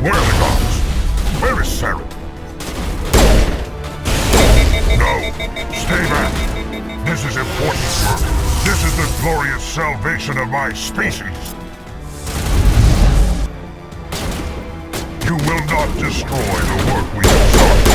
Where are the guards? Where is Saren? No, stay back. This is important work. This is the glorious salvation of my species. You will not destroy the work we have started.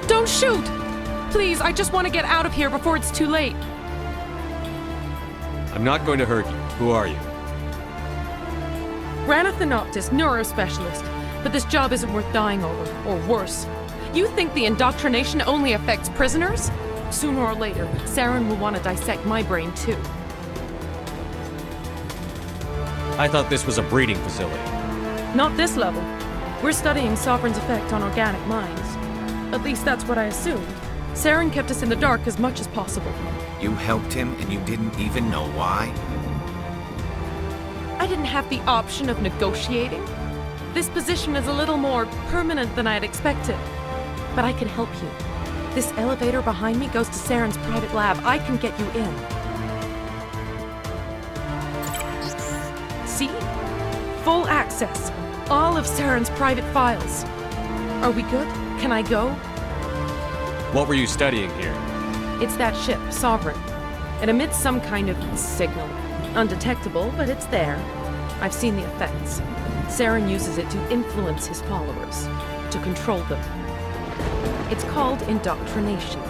Don't shoot! Please, I just want to get out of here before it's too late. I'm not going to hurt you. Who are you? Ranathanoptis, neurospecialist. But this job isn't worth dying over, or worse. You think the indoctrination only affects prisoners? Sooner or later, Saren will want to dissect my brain too. I thought this was a breeding facility. Not this level. We're studying Sovereign's effect on organic minds. At least that's what I assumed. Saren kept us in the dark as much as possible. You helped him and you didn't even know why? I didn't have the option of negotiating. This position is a little more permanent than I had expected. But I can help you. This elevator behind me goes to Saren's private lab. I can get you in. See? Full access. All of Saren's private files. Are we good? Can I go? What were you studying here? It's that ship, Sovereign. It emits some kind of signal. Undetectable, but it's there. I've seen the effects. Saren uses it to influence his followers, to control them. It's called indoctrination.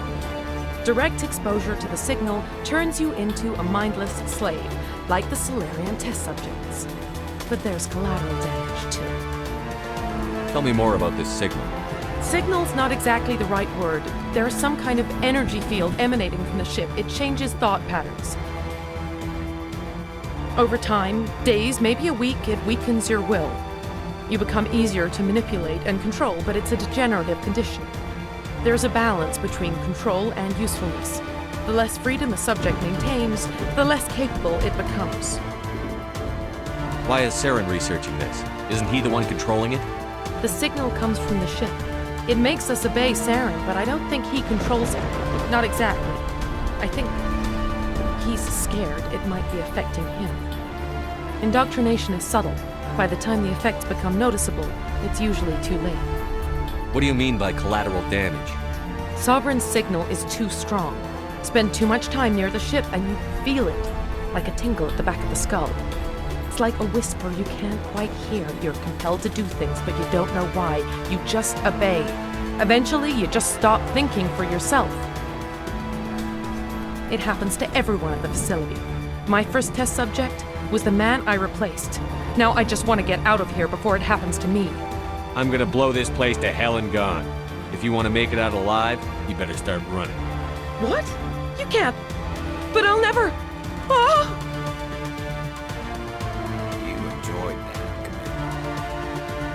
Direct exposure to the signal turns you into a mindless slave, like the Solarian test subjects. But there's collateral damage too. Tell me more about this signal. Signal's not exactly the right word. There is some kind of energy field emanating from the ship. It changes thought patterns. Over time, days, maybe a week, it weakens your will. You become easier to manipulate and control, but it's a degenerative condition. There's a balance between control and usefulness. The less freedom a subject maintains, the less capable it becomes. Why is Saren researching this? Isn't he the one controlling it? The signal comes from the ship. It makes us obey Saren, but I don't think he controls it. Not exactly. I think he's scared it might be affecting him. Indoctrination is subtle. By the time the effects become noticeable, it's usually too late. What do you mean by collateral damage? Sovereign's signal is too strong. Spend too much time near the ship and you feel it, like a tingle at the back of the skull. It's like a whisper you can't quite hear. You're compelled to do things, but you don't know why. You just obey. Eventually, you just stop thinking for yourself. It happens to everyone at the facility. My first test subject was the man I replaced. Now I just want to get out of here before it happens to me. I'm gonna blow this place to hell and gone. If you want to make it out alive, you better start running. What? You can't. But I'll never. Ah! You enjoyed that, Commander.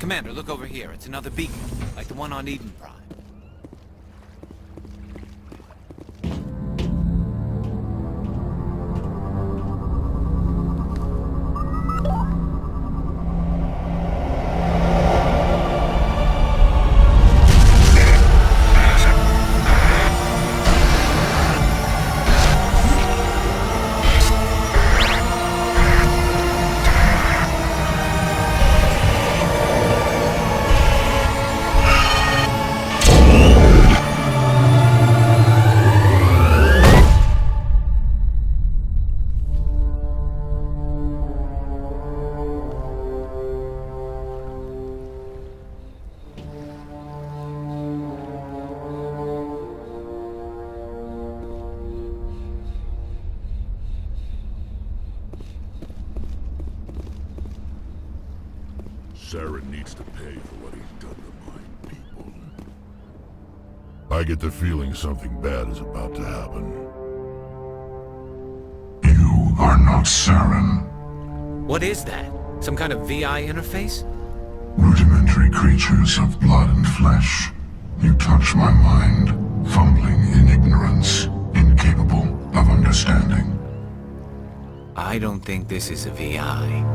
Commander, look over here. It's another beacon, like the one on Eden Prime. Saren needs to pay for what he's done to my people. I get the feeling something bad is about to happen. You are not Saren. What is that? Some kind of VI interface? Rudimentary creatures of blood and flesh. You touch my mind, fumbling in ignorance, incapable of understanding. I don't think this is a VI.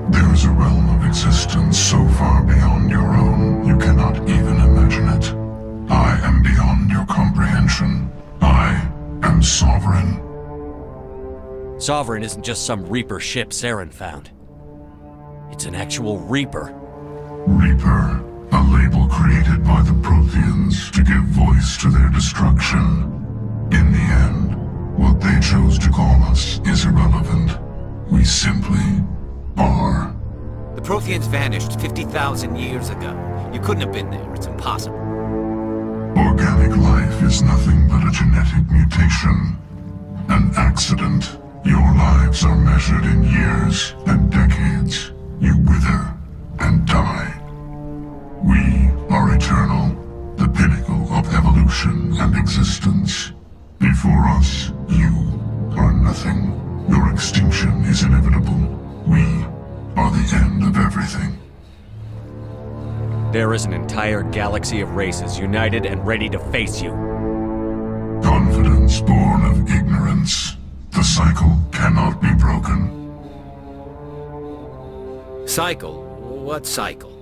There is a realm of existence so far beyond your own, you cannot even imagine it. I am beyond your comprehension. I am sovereign. Sovereign isn't just some Reaper ship Saren found. It's an actual Reaper. Reaper, a label created by the Protheans to give voice to their destruction. In the end, what they chose to call us is irrelevant. We simply are. The Protheans vanished 50,000 years ago. You couldn't have been there. It's impossible. Organic life is nothing but a genetic mutation. An accident. Your lives are measured in years and decades. You wither and die. We are eternal, the pinnacle of evolution and existence. Before us, you are nothing. Your extinction is inevitable. We are the end of everything. There is an entire galaxy of races united and ready to face you. Confidence born of ignorance. The cycle cannot be broken. Cycle? What cycle?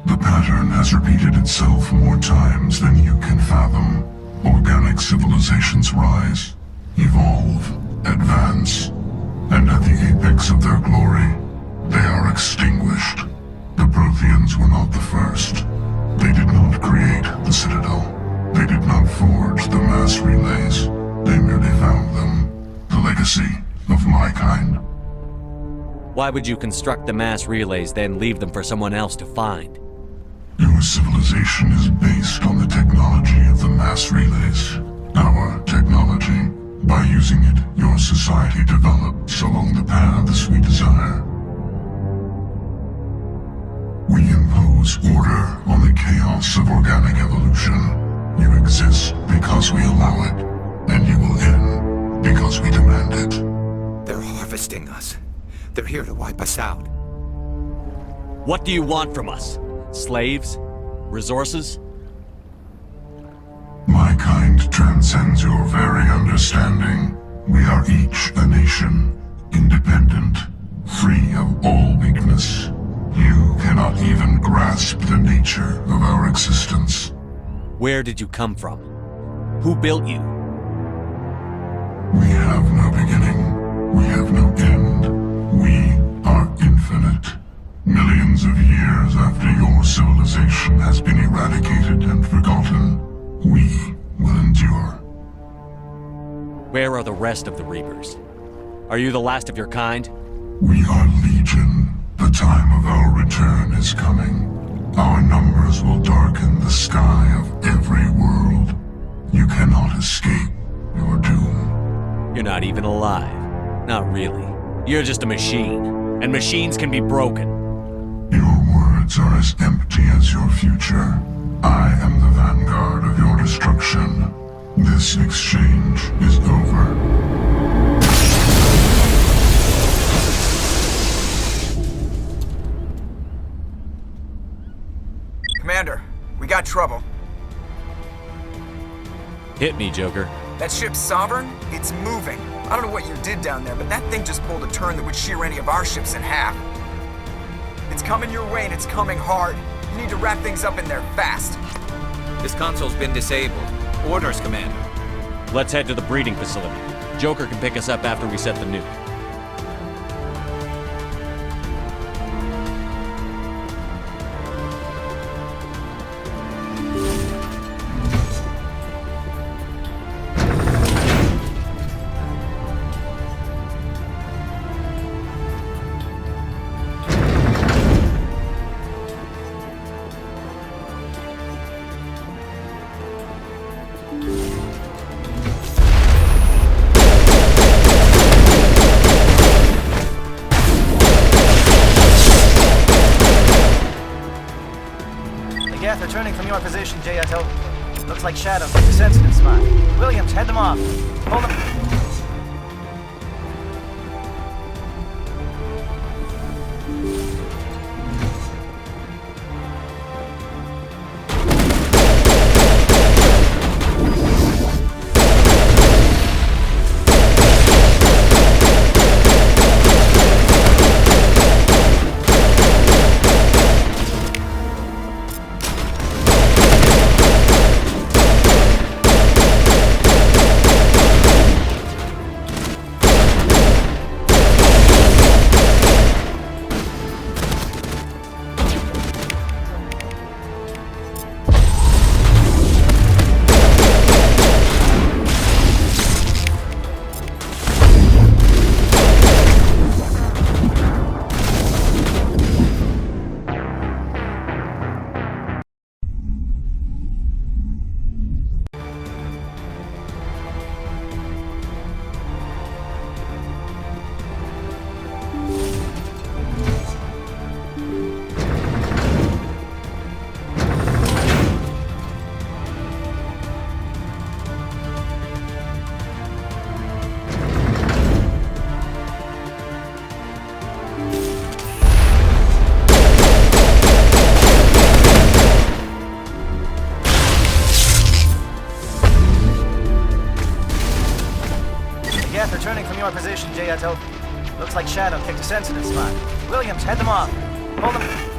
The pattern has repeated itself more times than you can fathom. Organic civilizations rise, evolve, advance, and at the apex of their glory, they are extinguished. The Protheans were not the first. They did not create the Citadel. They did not forge the mass relays. They merely found them, the legacy of my kind. Why would you construct the mass relays, then leave them for someone else to find? Your civilization is based on the technology of the mass relays. Our technology. By using it, your society develops along the paths we desire. We impose order on the chaos of organic evolution. You exist because we allow it, and you will end because we demand it. They're harvesting us. They're here to wipe us out. What do you want from us? Slaves? Resources? My kind transcends your very understanding. We are each a nation, independent, free of all weakness. You cannot even grasp the nature of our existence. Where did you come from? Who built you? We have no beginning. We have no end. We are infinite. Millions of years after your civilization has been eradicated and forgotten, we will endure. Where are the rest of the Reapers? Are you the last of your kind? We are legion. The time of our return is coming. Our numbers will darken the sky of every world. You cannot escape your doom. You're not even alive. Not really. You're just a machine. And machines can be broken. Your words are as empty as your future. I am the vanguard of your destruction. This exchange is over. trouble. Hit me, Joker. That ship Sovereign? It's moving. I don't know what you did down there, but that thing just pulled a turn that would shear any of our ships in half. It's coming your way and it's coming hard. You need to wrap things up in there fast. This console's been disabled. Orders, Commander. Let's head to the breeding facility. Joker can pick us up after we set the nuke. Geth returning from your position, Jayato. Looks like Shadow took a sensitive spot. Williams, head them off. Hold them. Returning from your position, Jayato. Looks like Shadow picked a sensitive spot. Williams, head them off. Hold them.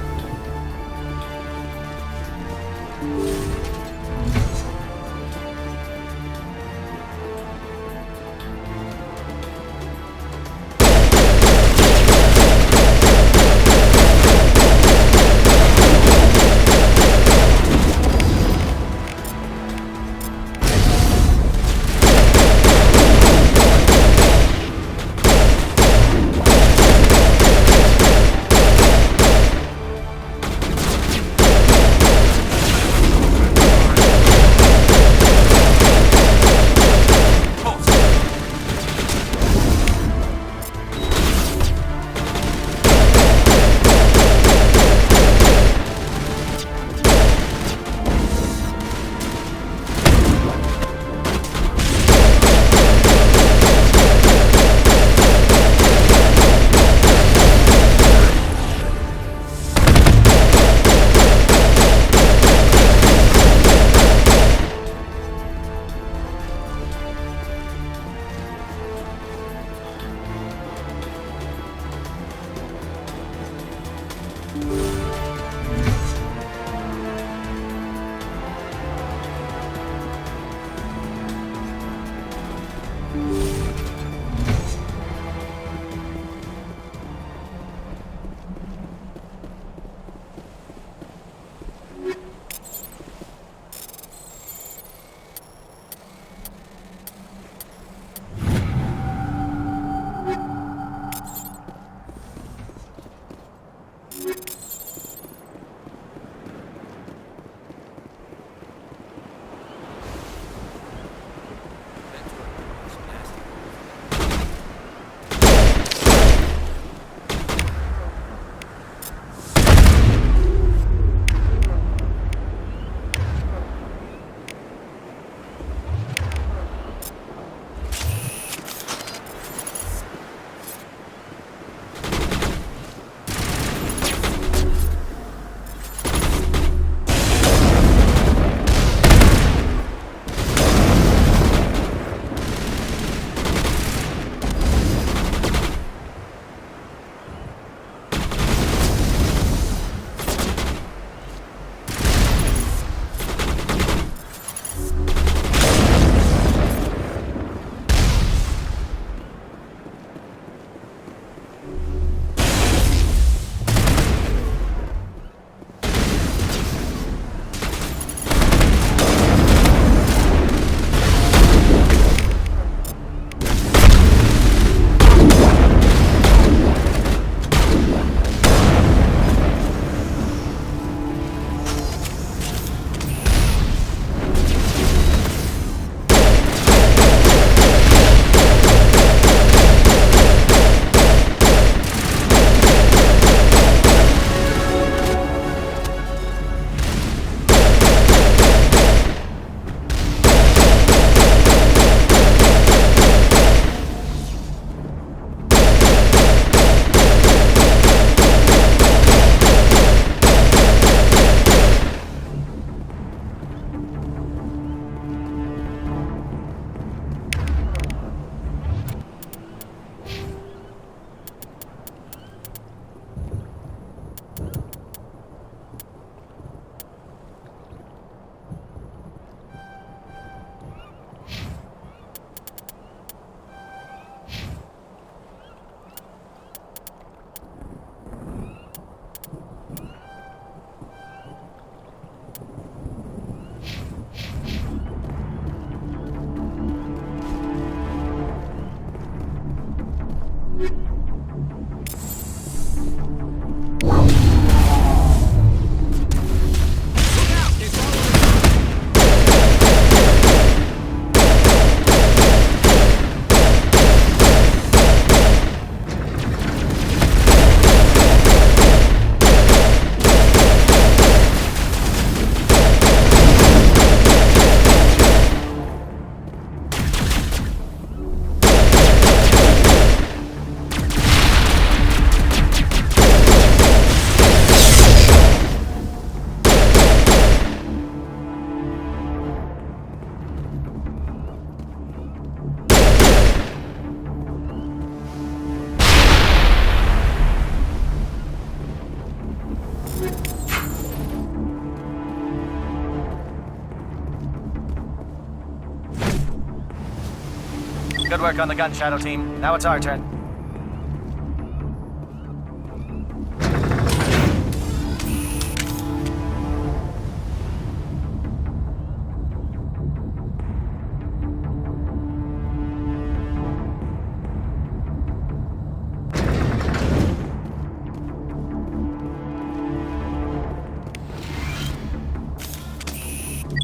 Good work on the gun, Shadow Team. Now it's our turn.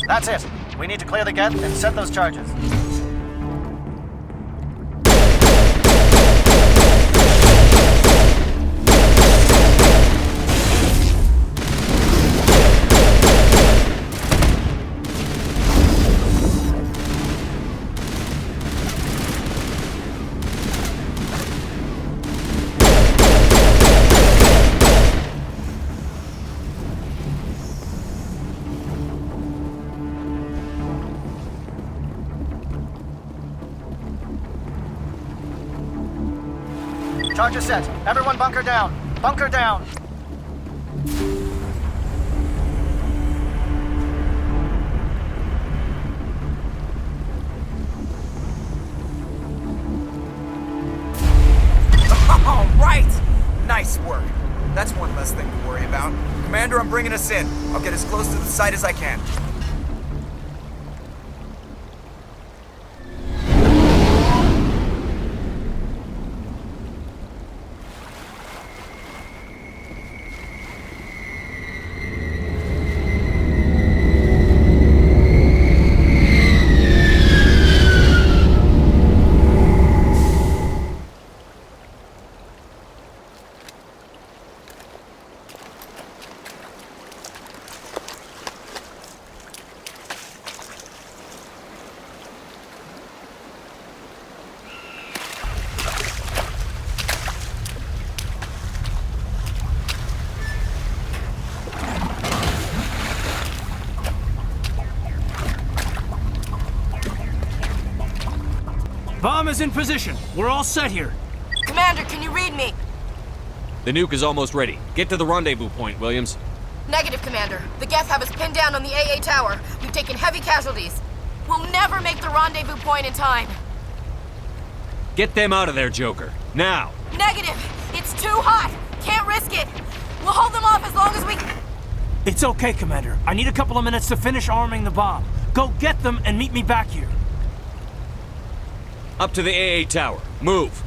That's it. We need to clear the gate and set those charges. Charges set. Everyone bunker down. Bunker down. All right! Nice work. That's one less thing to worry about. Commander, I'm bringing us in. I'll get as close to the site as I can. Bomb is in position. We're all set here. Commander, can you read me? The nuke is almost ready. Get to the rendezvous point, Williams. Negative, Commander. The Geth have us pinned down on the AA tower. We've taken heavy casualties. We'll never make the rendezvous point in time. Get them out of there, Joker. Now! Negative! It's too hot! Can't risk it! We'll hold them off as long as we... It's okay, Commander. I need a couple of minutes to finish arming the bomb. Go get them and meet me back here. Up to the AA tower. Move!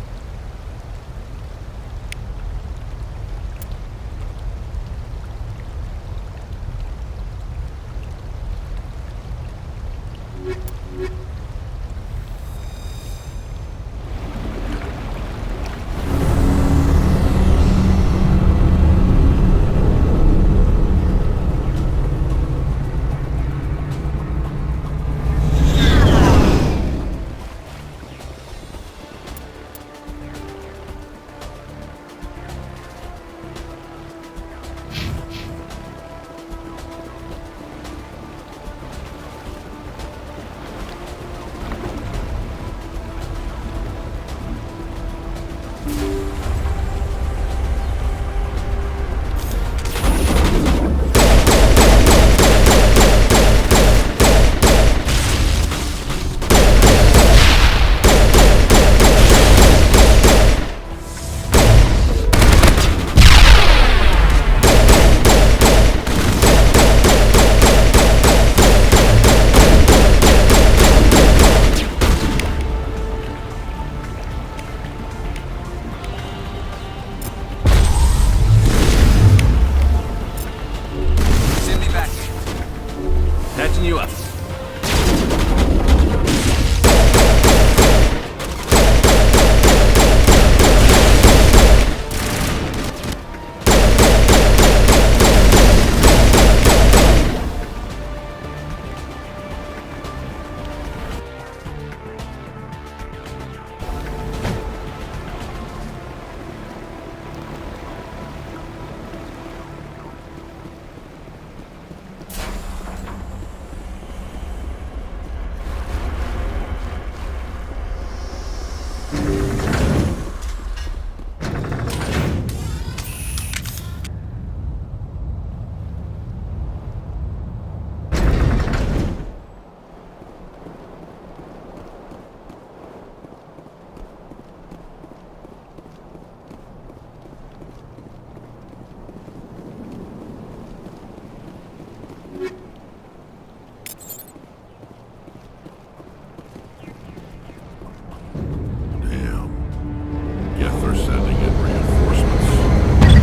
they're sending in reinforcements.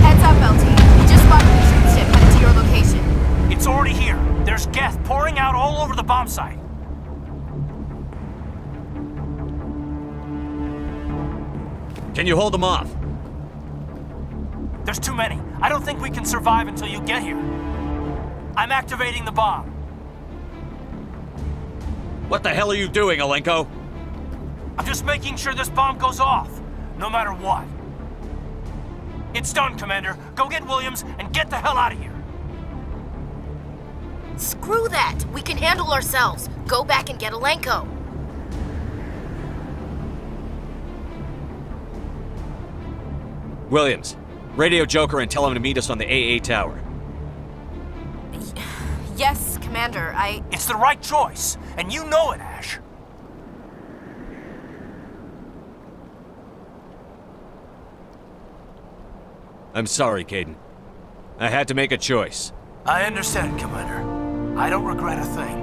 Heads up, LT. We just spotted a troop ship headed to your location. It's already here. There's gas pouring out all over the bomb site. Can you hold them off? There's too many. I don't think we can survive until you get here. I'm activating the bomb. What the hell are you doing, Alenko? I'm just making sure this bomb goes off, no matter what. It's done, Commander. Go get Williams and get the hell out of here. Screw that! We can handle ourselves. Go back and get Alenko. Williams, radio Joker and tell him to meet us on the AA tower. Yes, Commander, It's the right choice, and you know it, Ash. I'm sorry, Caden. I had to make a choice. I understand, Commander. I don't regret a thing.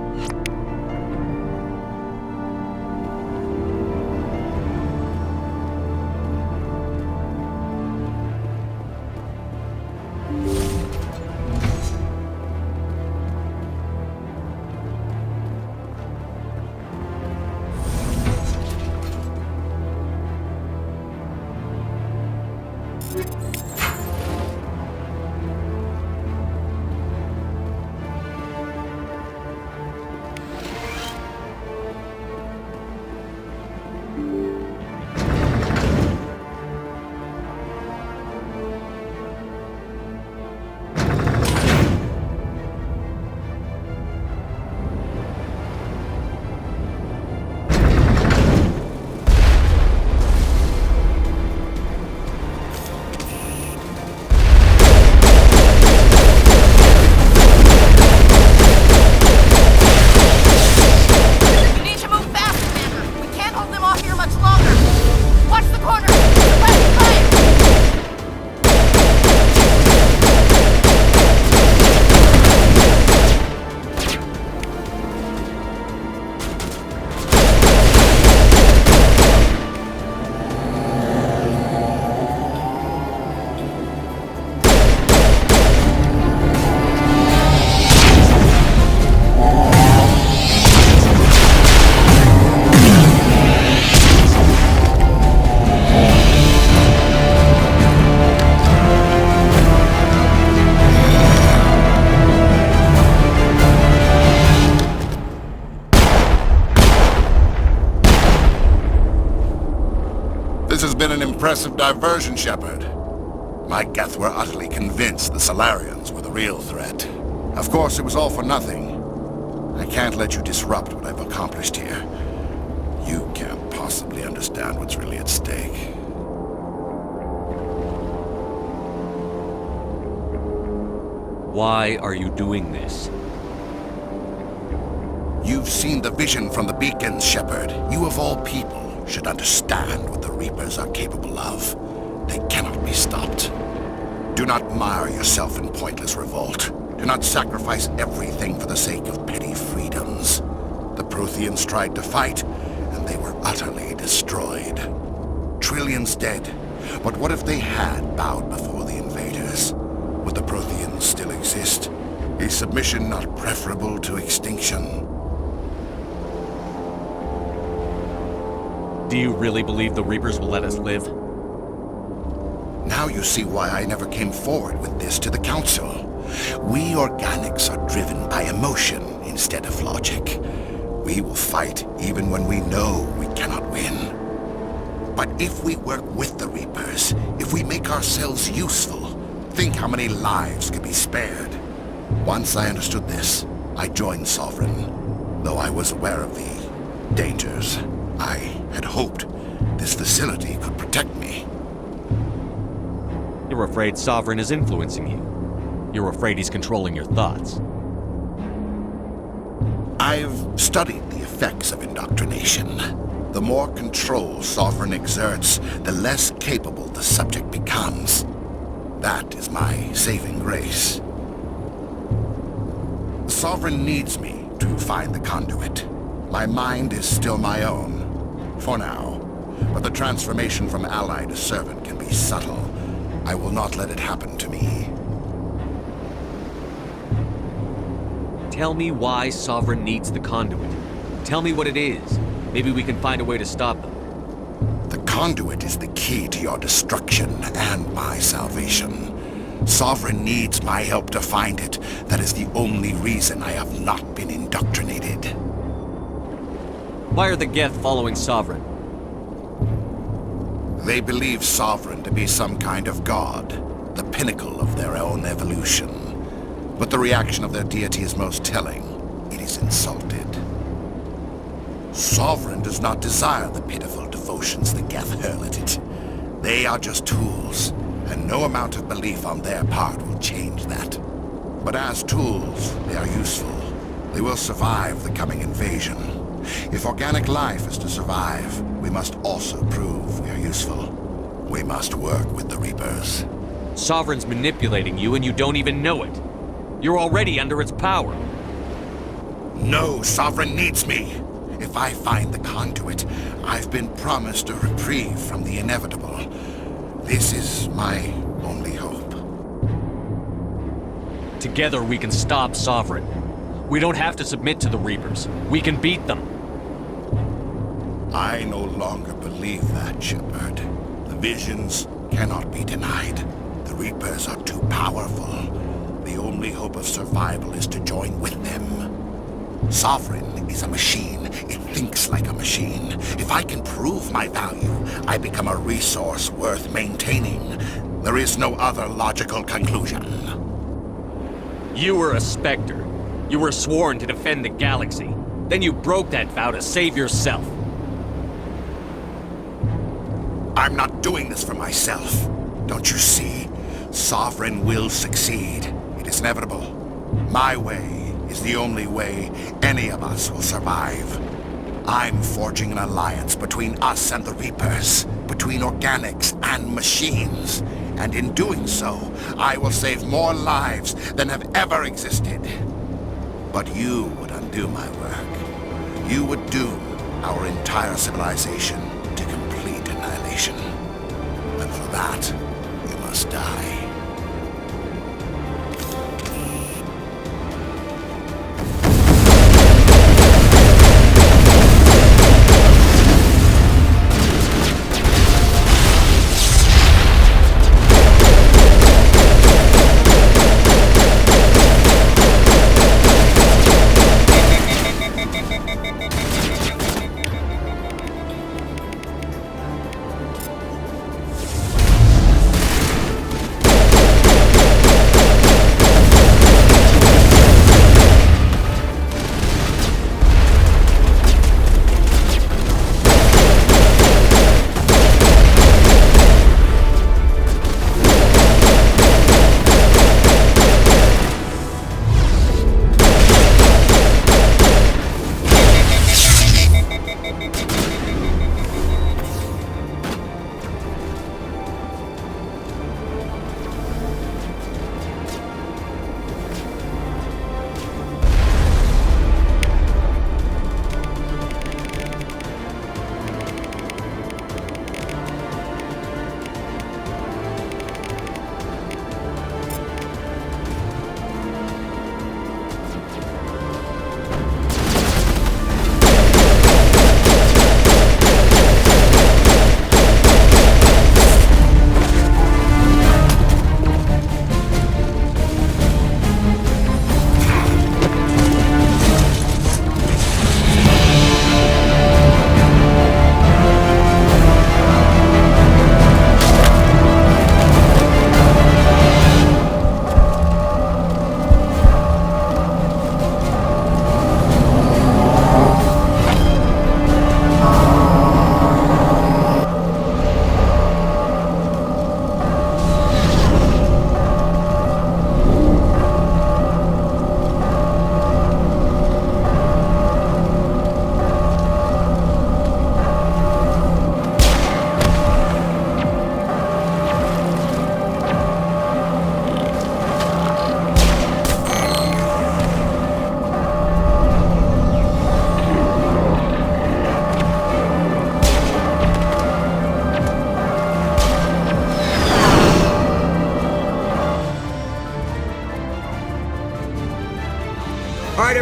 This has been an impressive diversion, Shepard. My Geth were utterly convinced the Solarians were the real threat. Of course, it was all for nothing. I can't let you disrupt what I've accomplished here. You can't possibly understand what's really at stake. Why are you doing this? You've seen the vision from the beacons, Shepard. You of all people should understand what the Reapers are capable of. They cannot be stopped. Do not mire yourself in pointless revolt. Do not sacrifice everything for the sake of petty freedoms. The Protheans tried to fight, and they were utterly destroyed. Trillions dead. But what if they had bowed before the invaders? Would the Protheans still exist? Is submission not preferable to extinction? Do you really believe the Reapers will let us live? Now you see why I never came forward with this to the Council. We organics are driven by emotion instead of logic. We will fight even when we know we cannot win. But if we work with the Reapers, if we make ourselves useful, think how many lives could be spared. Once I understood this, I joined Sovereign, though I was aware of the dangers. I had hoped this facility could protect me. You're afraid Sovereign is influencing you. You're afraid he's controlling your thoughts. I've studied the effects of indoctrination. The more control Sovereign exerts, the less capable the subject becomes. That is my saving grace. The Sovereign needs me to find the conduit. My mind is still my own, for now. but the transformation from ally to servant can be subtle. I will not let it happen to me. Tell me why Sovereign needs the conduit. Tell me what it is. Maybe we can find a way to stop them. The conduit is the key to your destruction and my salvation. Sovereign needs my help to find it. That is the only reason I have not been indoctrinated. Why are the Geth following Sovereign? They believe Sovereign to be some kind of god, the pinnacle of their own evolution. But the reaction of their deity is most telling. It is insulted. Sovereign does not desire the pitiful devotions the Geth hurl at it. They are just tools, and no amount of belief on their part will change that. But as tools, they are useful. They will survive the coming invasion. If organic life is to survive, we must also prove we are useful. We must work with the Reapers. Sovereign's manipulating you and you don't even know it. You're already under its power. No, Sovereign needs me. If I find the conduit, I've been promised a reprieve from the inevitable. This is my only hope. Together we can stop Sovereign. We don't have to submit to the Reapers. We can beat them. I no longer believe that, Shepard. The visions cannot be denied. The Reapers are too powerful. The only hope of survival is to join with them. Sovereign is a machine. It thinks like a machine. If I can prove my value, I become a resource worth maintaining. There is no other logical conclusion. You were a Spectre. You were sworn to defend the galaxy. Then you broke that vow to save yourself. I'm not doing this for myself. Don't you see? Sovereign will succeed. It is inevitable. My way is the only way any of us will survive. I'm forging an alliance between us and the Reapers, between organics and machines. And in doing so, I will save more lives than have ever existed. But you would undo my work. You would doom our entire civilization to complete annihilation. And for that, you must die.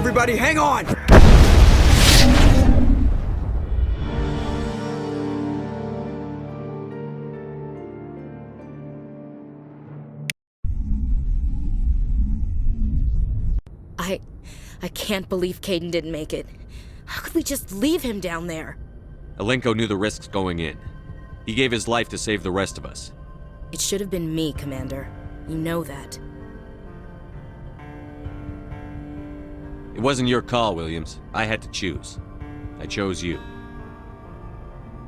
Everybody, hang on! I can't believe Caden didn't make it. How could we just leave him down there? Alenko knew the risks going in. He gave his life to save the rest of us. It should have been me, Commander. You know that. It wasn't your call, Williams. I had to choose. I chose you.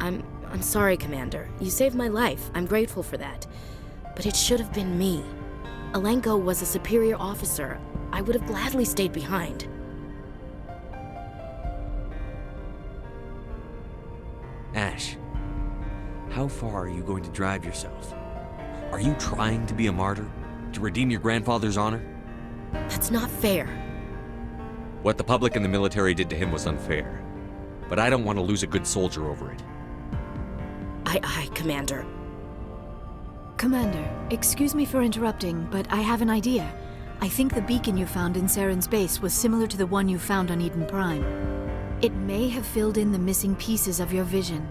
I'm sorry, Commander. You saved my life. I'm grateful for that. But it should have been me. Alenko was a superior officer. I would have gladly stayed behind. Ash, how far are you going to drive yourself? Are you trying to be a martyr? To redeem your grandfather's honor? That's not fair. What the public and the military did to him was unfair. But I don't want to lose a good soldier over it. Aye, Commander. Commander, excuse me for interrupting, but I have an idea. I think the beacon you found in Saren's base was similar to the one you found on Eden Prime. It may have filled in the missing pieces of your vision.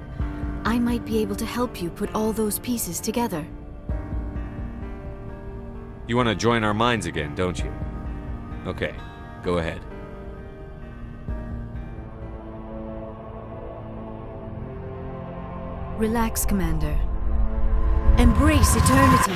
I might be able to help you put all those pieces together. You want to join our minds again, don't you? Okay, go ahead. Relax, Commander. Embrace eternity.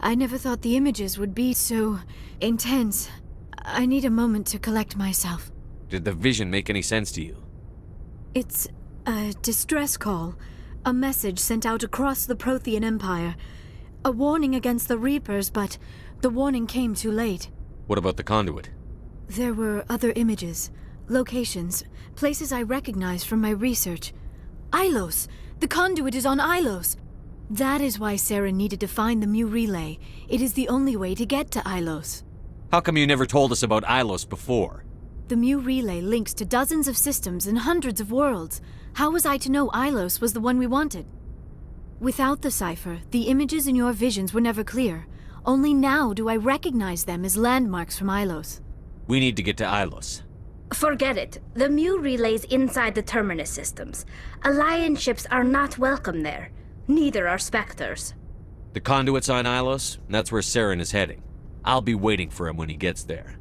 I never thought the images would be so intense. I need a moment to collect myself. Did the vision make any sense to you? It's a distress call. A message sent out across the Prothean Empire. A warning against the Reapers, but the warning came too late. What about the conduit? There were other images, locations, places I recognized from my research. Ilos! The conduit is on Ilos! That is why Saren needed to find the Mu relay. It is the only way to get to Ilos. How come you never told us about Ilos before? The Mu relay links to dozens of systems and hundreds of worlds. How was I to know Ilos was the one we wanted? Without the cipher, the images in your visions were never clear. Only now do I recognize them as landmarks from Ilos. We need to get to Ilos. Forget it. The Mu relay's inside the Terminus systems. Alliance ships are not welcome there. Neither are Spectres. The conduit's on Ilos, and that's where Saren is heading. I'll be waiting for him when he gets there.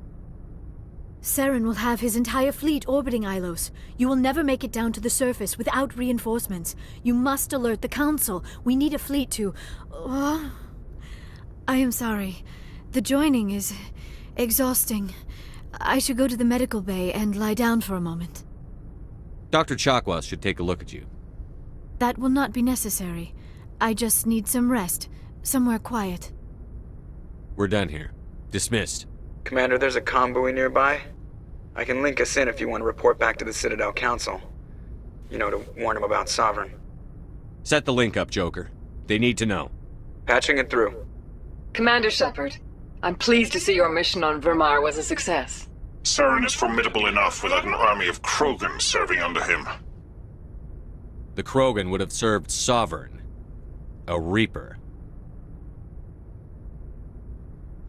Saren will have his entire fleet orbiting Ilos. You will never make it down to the surface without reinforcements. You must alert the Council. We need a fleet to... I am sorry. The joining is exhausting. I should go to the medical bay and lie down for a moment. Dr. Chakwas should take a look at you. That will not be necessary. I just need some rest. Somewhere quiet. We're done here. Dismissed. Commander, there's a convoy nearby. I can link us in if you want to report back to the Citadel Council. You know, to warn them about Sovereign. Set the link up, Joker. They need to know. Patching it through. Commander Shepard, I'm pleased to see your mission on Vermar was a success. Saren is formidable enough without an army of Krogan serving under him. The Krogan would have served Sovereign. A Reaper.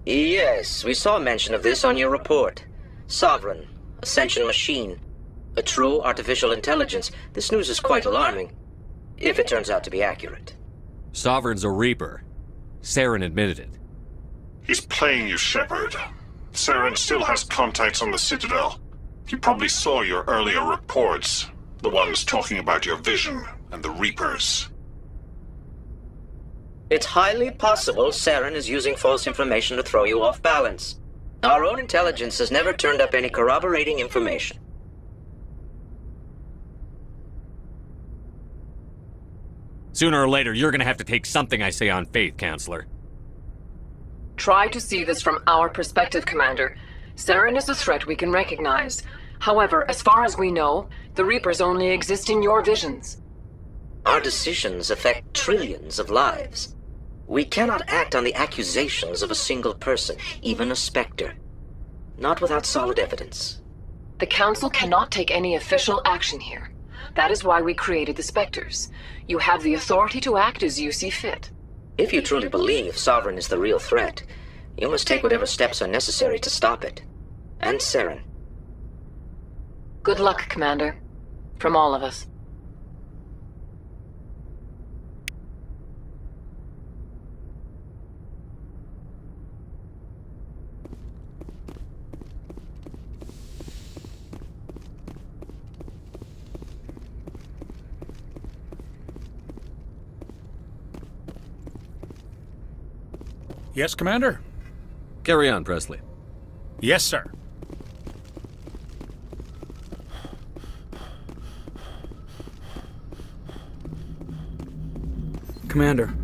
Yes, we saw mention of this on your report. Sovereign, Ascension machine, a true artificial intelligence. This news is quite alarming, if it turns out to be accurate. Sovereign's a Reaper. Saren admitted it. He's playing you, Shepard. Saren still has contacts on the Citadel. He probably saw your earlier reports. The ones talking about your vision and the Reapers. It's highly possible Saren is using false information to throw you off balance. Our own intelligence has never turned up any corroborating information. Sooner or later, you're gonna have to take something I say on faith, Counselor. Try to see this from our perspective, Commander. Saren is a threat we can recognize. However, as far as we know, the Reapers only exist in your visions. Our decisions affect trillions of lives. We cannot act on the accusations of a single person, even a Spectre. Not without solid evidence. The Council cannot take any official action here. That is why we created the Spectres. You have the authority to act as you see fit. If you truly believe Sovereign is the real threat, you must take whatever steps are necessary to stop it. And Saren. Good luck, Commander. From all of us. Yes, Commander? Carry on, Presley. Yes, sir. Commander,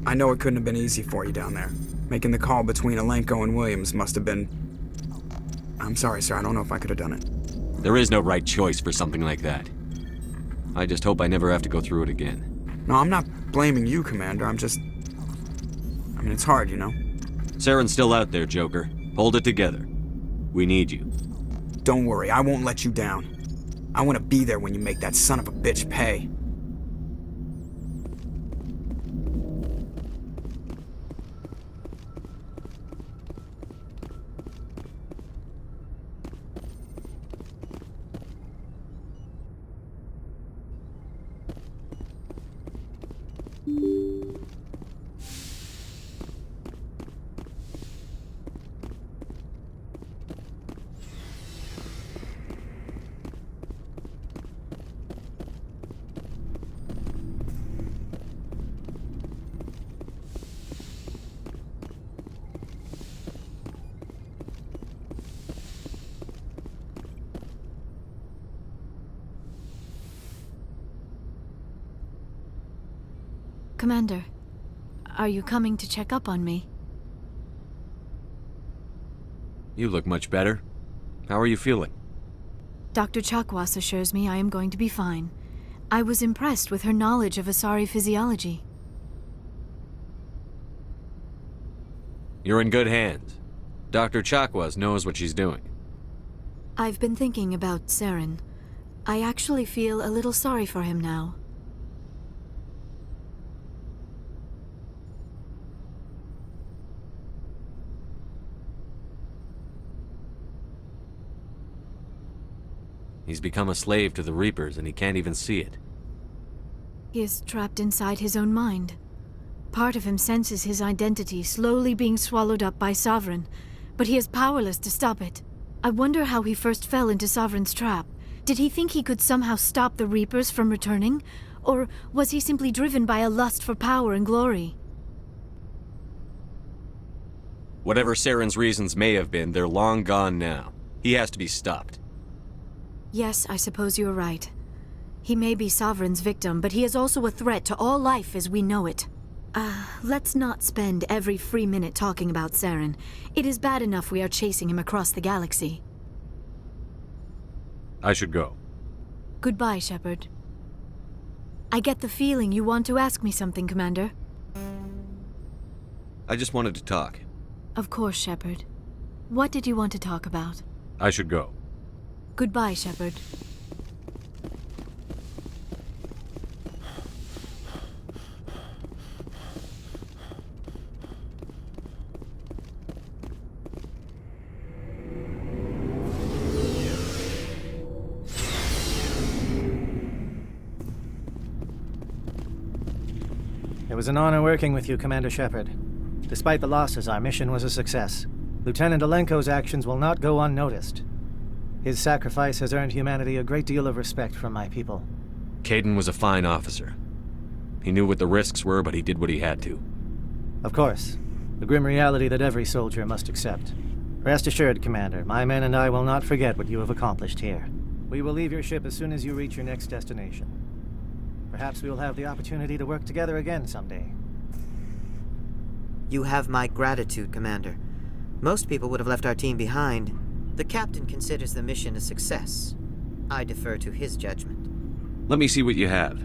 I know it couldn't have been easy for you down there. Making the call between Alenko and Williams must have been... I'm sorry, sir. I don't know if I could have done it. There is no right choice for something like that. I just hope I never have to go through it again. No, I'm not blaming you, Commander. I'm just... I mean, it's hard, you know? Saren's still out there, Joker. Hold it together. We need you. Don't worry, I won't let you down. I want to be there when you make that son of a bitch pay. Commander, are you coming to check up on me? You look much better. How are you feeling? Dr. Chakwas assures me I am going to be fine. I was impressed with her knowledge of Asari physiology. You're in good hands. Dr. Chakwas knows what she's doing. I've been thinking about Saren. I actually feel a little sorry for him now. He's become a slave to the Reapers, and he can't even see it. He is trapped inside his own mind. Part of him senses his identity slowly being swallowed up by Sovereign, but he is powerless to stop it. I wonder how he first fell into Sovereign's trap. Did he think he could somehow stop the Reapers from returning? Or was he simply driven by a lust for power and glory? Whatever Saren's reasons may have been, they're long gone now. He has to be stopped. Yes, I suppose you're right. He may be Sovereign's victim, but he is also a threat to all life as we know it. Let's not spend every free minute talking about Saren. It is bad enough we are chasing him across the galaxy. I should go. Goodbye, Shepard. I get the feeling you want to ask me something, Commander. I just wanted to talk. Of course, Shepard. What did you want to talk about? I should go. Goodbye, Shepard. It was an honor working with you, Commander Shepard. Despite the losses, our mission was a success. Lieutenant Alenko's actions will not go unnoticed. His sacrifice has earned humanity a great deal of respect from my people. Caden was a fine officer. He knew what the risks were, but he did what he had to. Of course. The grim reality that every soldier must accept. Rest assured, Commander, my men and I will not forget what you have accomplished here. We will leave your ship as soon as you reach your next destination. Perhaps we will have the opportunity to work together again someday. You have my gratitude, Commander. Most people would have left our team behind. The captain considers the mission a success. I defer to his judgment. Let me see what you have.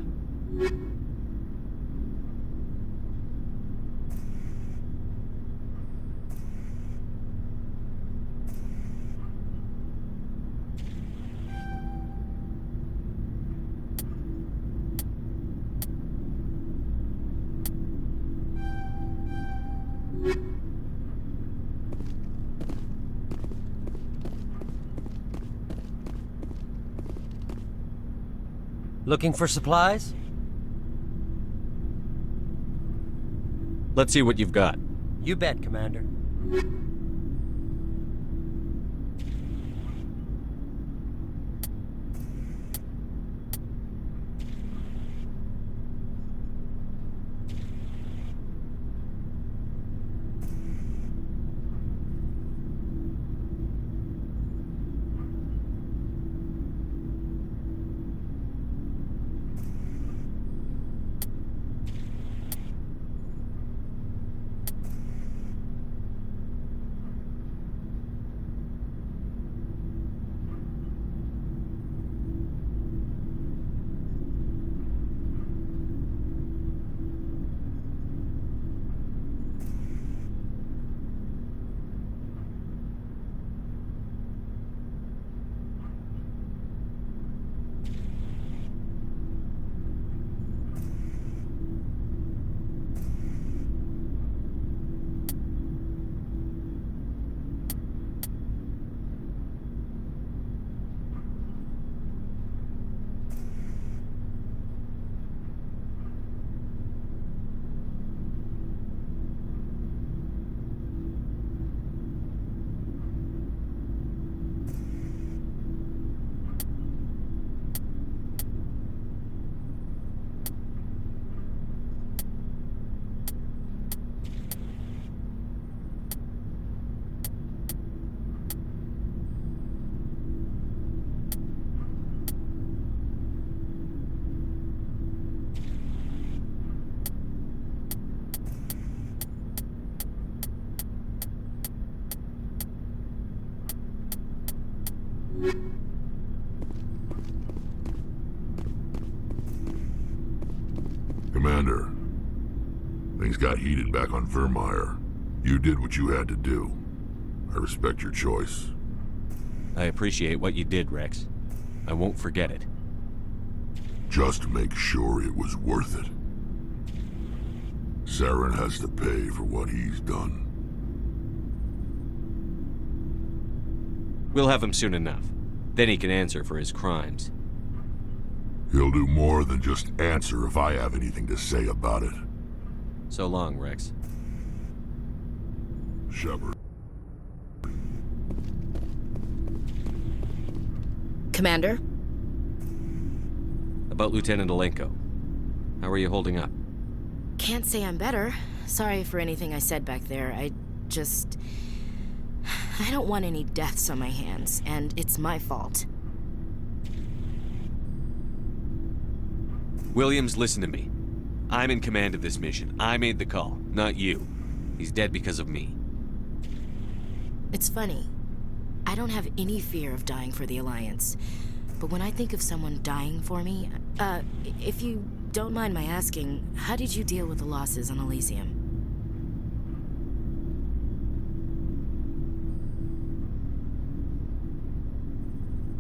Looking for supplies? Let's see what you've got. You bet, Commander. Commander, things got heated back on Vermeer. You did what you had to do. I respect your choice. I appreciate what you did, Rex. I won't forget it. Just make sure it was worth it. Saren has to pay for what he's done. We'll have him soon enough. Then he can answer for his crimes. He'll do more than just answer if I have anything to say about it. So long, Rex. Shepard. Commander? About Lieutenant Alenko. How are you holding up? Can't say I'm better. Sorry for anything I said back there. I don't want any deaths on my hands, and it's my fault. Williams, listen to me. I'm in command of this mission. I made the call, not you. He's dead because of me. It's funny. I don't have any fear of dying for the Alliance. But when I think of someone dying for me, if you don't mind my asking, how did you deal with the losses on Elysium?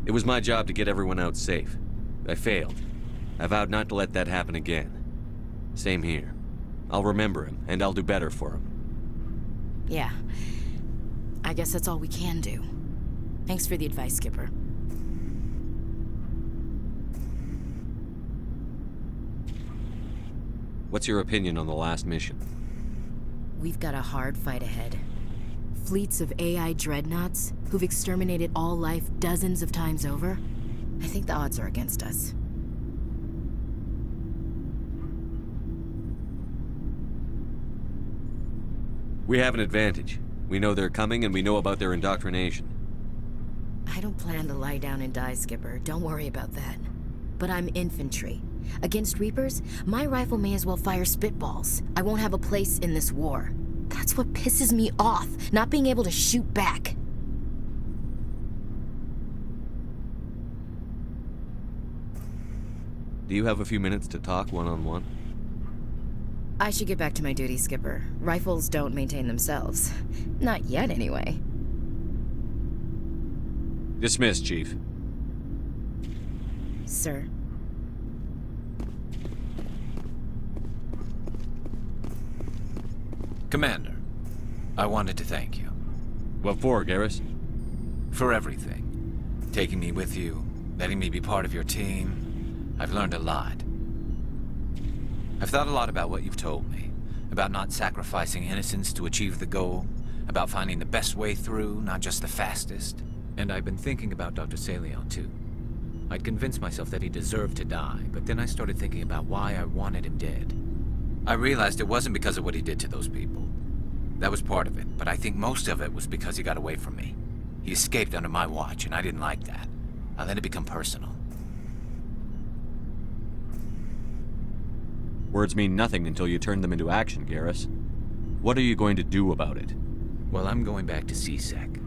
It was my job to get everyone out safe. I failed. I vowed not to let that happen again. Same here. I'll remember him, and I'll do better for him. Yeah. I guess that's all we can do. Thanks for the advice, Skipper. What's your opinion on the last mission? We've got a hard fight ahead. Fleets of AI dreadnoughts who've exterminated all life dozens of times over. I think the odds are against us. We have an advantage. We know they're coming, and we know about their indoctrination. I don't plan to lie down and die, Skipper. Don't worry about that. But I'm infantry. Against Reapers, my rifle may as well fire spitballs. I won't have a place in this war. That's what pisses me off, not being able to shoot back. Do you have a few minutes to talk one-on-one? I should get back to my duty, Skipper. Rifles don't maintain themselves. Not yet, anyway. Dismissed, Chief. Sir. Commander, I wanted to thank you. What for, Garrus? For everything. Taking me with you, letting me be part of your team. I've learned a lot. I've thought a lot about what you've told me. About not sacrificing innocence to achieve the goal. About finding the best way through, not just the fastest. And I've been thinking about Dr. Saleon, too. I'd convinced myself that he deserved to die, but then I started thinking about why I wanted him dead. I realized it wasn't because of what he did to those people. That was part of it, but I think most of it was because he got away from me. He escaped under my watch, and I didn't like that. I let it become personal. Words mean nothing until you turn them into action, Garrus. What are you going to do about it? Well, I'm going back to CSEC.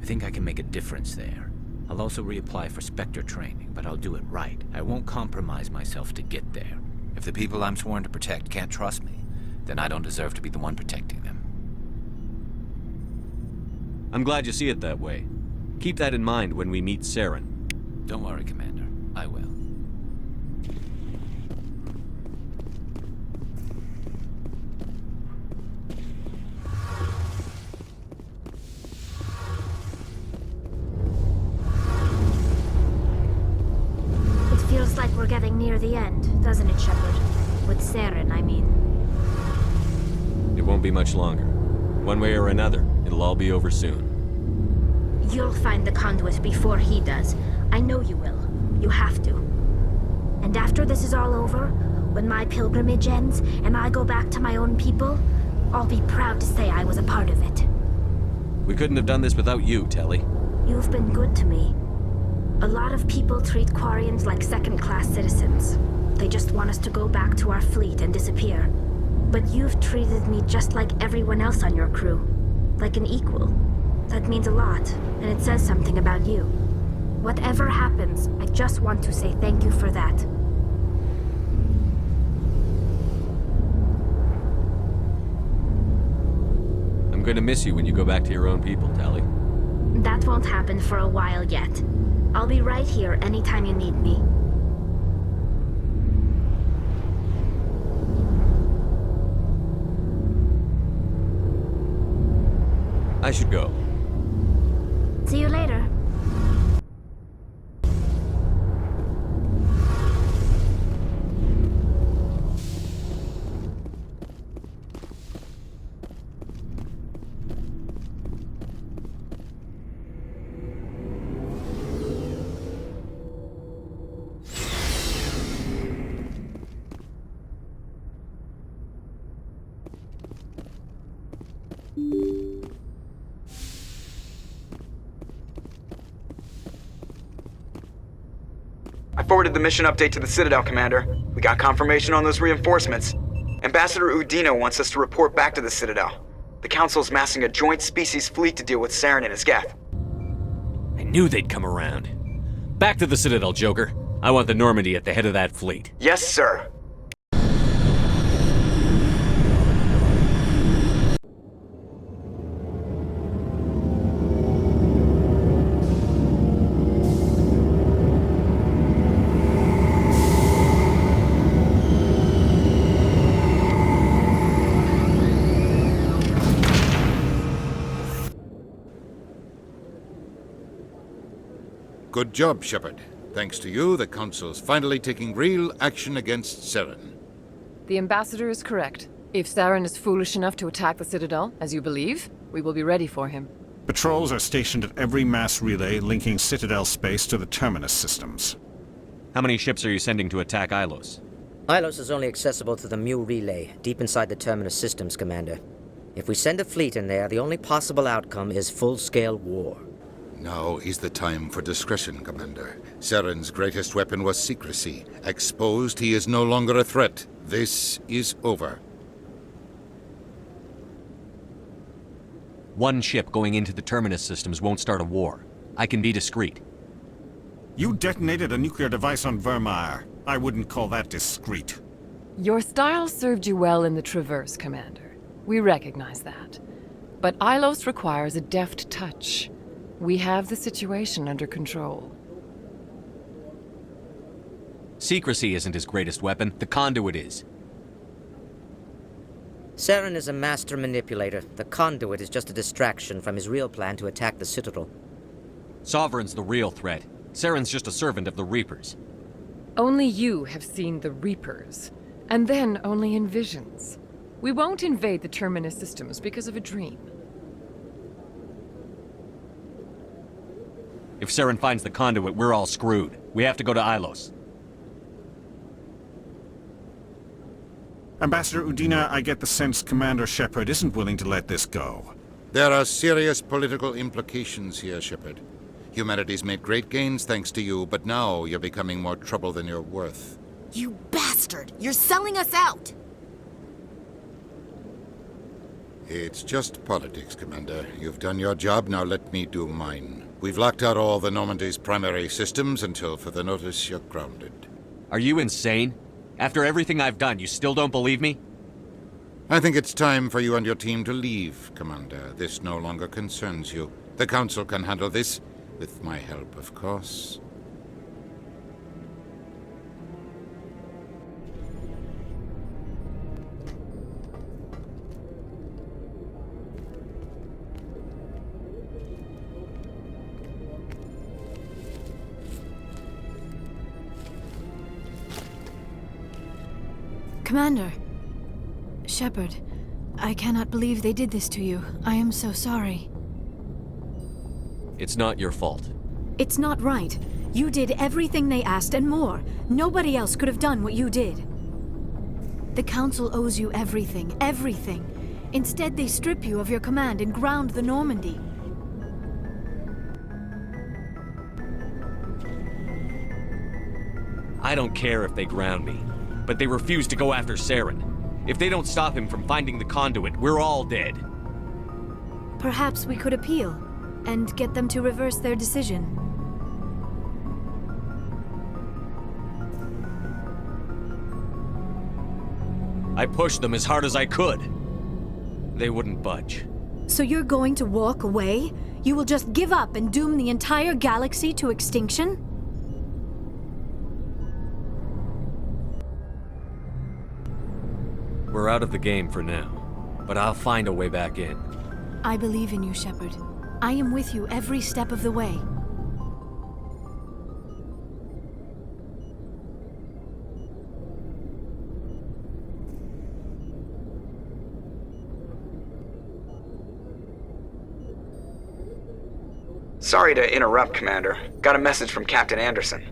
I think I can make a difference there. I'll also reapply for Spectre training, but I'll do it right. I won't compromise myself to get there. If the people I'm sworn to protect can't trust me, then I don't deserve to be the one protecting them. I'm glad you see it that way. Keep that in mind when we meet Saren. Don't worry, Commander. I will. Feels like we're getting near the end, doesn't it, Shepard? With Saren, I mean. It won't be much longer. One way or another, it'll all be over soon. You'll find the conduit before he does. I know you will. You have to. And after this is all over, when my pilgrimage ends and I go back to my own people, I'll be proud to say I was a part of it. We couldn't have done this without you, Telly. You've been good to me. A lot of people treat Quarians like second-class citizens. They just want us to go back to our fleet and disappear. But you've treated me just like everyone else on your crew. Like an equal. That means a lot, and it says something about you. Whatever happens, I just want to say thank you for that. I'm going to miss you when you go back to your own people, Telly. That won't happen for a while yet. I'll be right here anytime you need me. I should go. See you later. I forwarded the mission update to the Citadel, Commander. We got confirmation on those reinforcements. Ambassador Udino wants us to report back to the Citadel. The Council's massing a joint species fleet to deal with Saren and his Geth. I knew they'd come around. Back to the Citadel, Joker. I want the Normandy at the head of that fleet. Yes, sir. Good job, Shepard. Thanks to you, the Council's finally taking real action against Saren. The Ambassador is correct. If Saren is foolish enough to attack the Citadel, as you believe, we will be ready for him. Patrols are stationed at every mass relay linking Citadel space to the Terminus systems. How many ships are you sending to attack Ilos? Ilos is only accessible to the Mu relay, deep inside the Terminus systems, Commander. If we send a fleet in there, the only possible outcome is full-scale war. Now is the time for discretion, Commander. Saren's greatest weapon was secrecy. Exposed, he is no longer a threat. This is over. One ship going into the Terminus systems won't start a war. I can be discreet. You detonated a nuclear device on Vermeer. I wouldn't call that discreet. Your style served you well in the Traverse, Commander. We recognize that. But Ilos requires a deft touch. We have the situation under control. Secrecy isn't his greatest weapon. The conduit is. Saren is a master manipulator. The conduit is just a distraction from his real plan to attack the Citadel. Sovereign's the real threat. Saren's just a servant of the Reapers. Only you have seen the Reapers, and then only in visions. We won't invade the Terminus systems because of a dream. If Saren finds the conduit, we're all screwed. We have to go to Ilos. Ambassador Udina, I get the sense Commander Shepard isn't willing to let this go. There are serious political implications here, Shepard. Humanity's made great gains thanks to you, but now you're becoming more trouble than you're worth. You bastard! You're selling us out! It's just politics, Commander. You've done your job, now let me do mine. We've locked out all the Normandy's primary systems until further notice you're grounded. Are you insane? After everything I've done, you still don't believe me? I think it's time for you and your team to leave, Commander. This no longer concerns you. The Council can handle this, with my help, of course. Commander. Shepard, I cannot believe they did this to you. I am so sorry. It's not your fault. It's not right. You did everything they asked and more. Nobody else could have done what you did. The Council owes you everything, everything. Instead, they strip you of your command and ground the Normandy. I don't care if they ground me, but they refuse to go after Saren. If they don't stop him from finding the conduit, we're all dead. Perhaps we could appeal and get them to reverse their decision. I pushed them as hard as I could. They wouldn't budge. So you're going to walk away? You will just give up and doom the entire galaxy to extinction? We're out of the game for now, but I'll find a way back in. I believe in you, Shepard. I am with you every step of the way. Sorry to interrupt, Commander. Got a message from Captain Anderson.